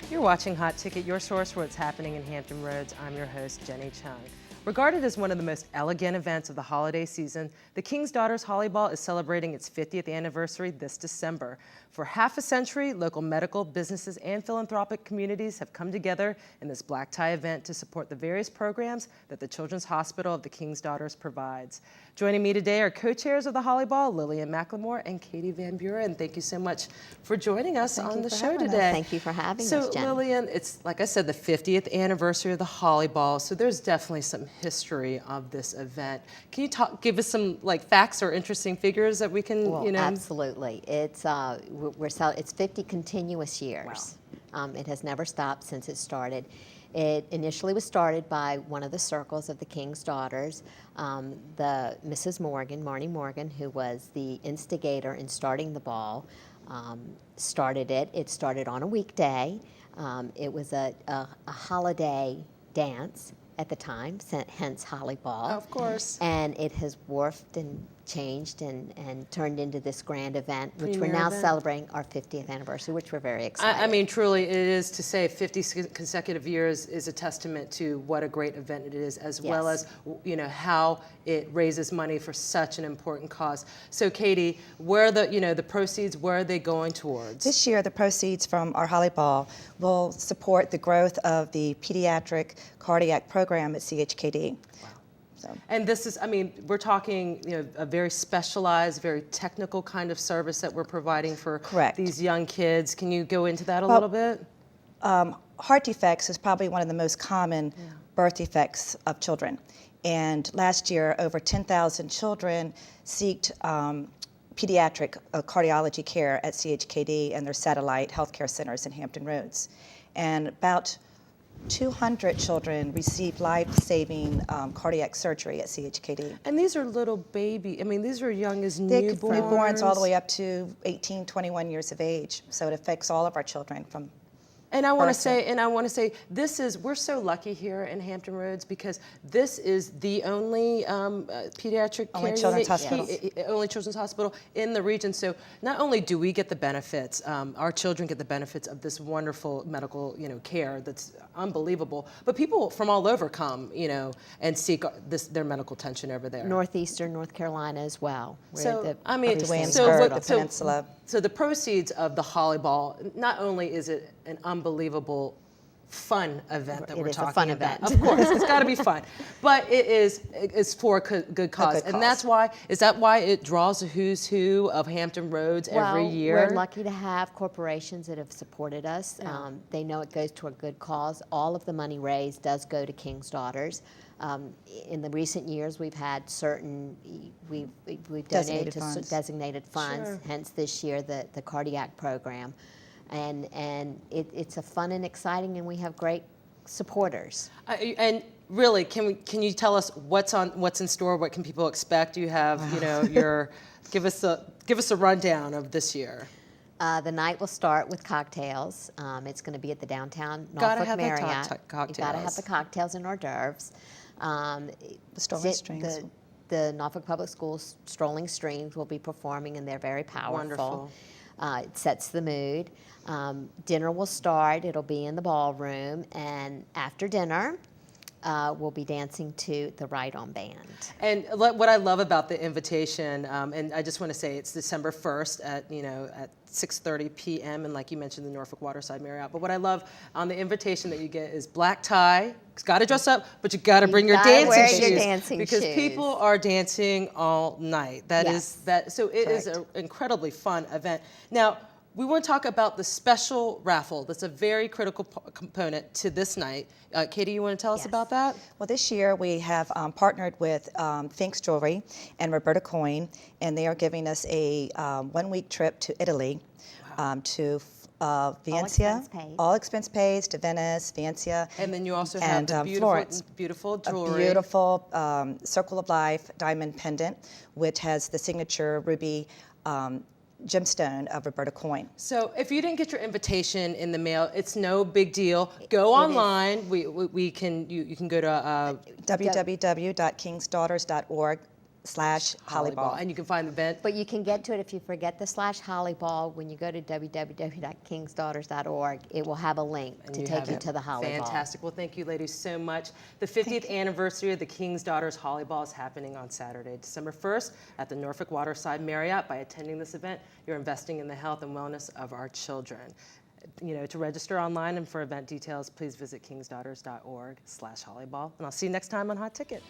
You're watching Hot Ticket, your source for what's happening in Hampton Roads. I'm your host, Jenny Chung. Regarded as one of the most elegant events of the holiday season, the King's Daughters Holly Ball is celebrating its 50th anniversary this December. For half a century, local medical, businesses, and philanthropic communities have come together in this black tie event to support the various programs that the Children's Hospital of the King's Daughters provides. Joining me today are co-chairs of the Holly Ball, Lillian McLemore and Katie Van Buren. Thank you so much for joining us on the show today. Thank you for having us, Jen. So Lillian, it's like I said, the 50th anniversary of the Holly Ball, so there's definitely some history of this event. Can you give us some facts or interesting figures that we can, Absolutely. It's 50 continuous years. Wow. It has never stopped since it started. It initially was started by one of the circles of the King's Daughters, the Mrs. Morgan, Marnie Morgan, who was the instigator in starting the ball, started it. It started on a weekday. It was a holiday dance at the time, hence Holly Ball. Of course. And it has morphed and changed and turned into this grand event, which Premier we're now event. Celebrating our 50th anniversary, which we're very excited. I mean, truly, it is to say 50 consecutive years is a testament to what a great event it is, as well as, how it raises money for such an important cause. So, Katie, where the proceeds, where are they going towards? This year, the proceeds from our Holly Ball will support the growth of the Pediatric cardiac program at CHKD. Wow. So. And this is, we're talking, a very specialized, very technical kind of service that we're providing for these young kids. Can you go into that a little bit? Heart defects is probably one of the most common birth defects of children. And last year, over 10,000 children sought pediatric cardiology care at CHKD and their satellite healthcare centers in Hampton Roads. And about 200 children received life-saving cardiac surgery at CHKD. And these are little these are young as newborns. Newborns all the way up to 18, 21 years of age. So it affects all of our children from And I want to say, we're so lucky here in Hampton Roads because this is the only pediatric only care children's unit, hospital. only children's hospital in the region. So not only do we get the benefits, our children get the benefits of this wonderful medical, care that's unbelievable, but people from all over come, and seek their medical attention over there. Northeastern North Carolina as well. The Peninsula. So the proceeds of the Holly Ball, not only is it an unbelievable fun event that we're talking about. It is a fun event. Of course, it's got to be fun. But it's for a good cause. And is that why it draws a who's who of Hampton Roads every year? We're lucky to have corporations that have supported us. Yeah. They know it goes to a good cause. All of the money raised does go to King's Daughters. In the recent years, we've had we've donated to designated funds, Sure. hence this year the cardiac program. And it's a fun and exciting, and we have great supporters. And really, can you tell us what's in store? What can people expect? Do you have give us a rundown of this year? The night will start with cocktails. It's going to be at the downtown Norfolk Marriott. Cocktails. You got to have the cocktails and hors d'oeuvres. The Strolling Strings. The Norfolk Public Schools Strolling Strings will be performing, and they're very powerful. Wonderful. It sets the mood. Dinner will start. It'll be in the ballroom, and after dinner, we'll be dancing to the Right On Band. And what I love about the invitation, and I just want to say it's December 1st at 6:30 p.m. and like you mentioned, the Norfolk Waterside Marriott. But what I love on the invitation that you get is black tie. It's got to dress up, but you got to bring your dancing shoes because people are dancing all night. So it is an incredibly fun event. Now, we want to talk about the special raffle. That's a very critical component to this night. Katie, you want to tell us about that? Well, this year we have partnered with Fink's Jewelry and Roberta Coin, and they are giving us a one-week trip to Italy, to Valencia. All expense paid to Venice, Valencia. And then you also have the beautiful jewelry. A beautiful Circle of Life diamond pendant, which has the signature ruby gemstone of Roberta Coin. So if you didn't get your invitation in the mail, it's no big deal. Go online. You can go to www.kingsdaughters.org /Holly-Ball. And you can find the event. But you can get to it if you forget the /Holly-Ball. When you go to www.kingsdaughters.org, it will have a link to take you to the Holly-Ball. Fantastic. Well, thank you, ladies, so much. The 50th anniversary of the King's Daughters Holly-Ball is happening on Saturday, December 1st at the Norfolk Waterside Marriott. By attending this event, you're investing in the health and wellness of our children. To register online and for event details, please visit kingsdaughters.org/Holly-Ball. And I'll see you next time on Hot Ticket.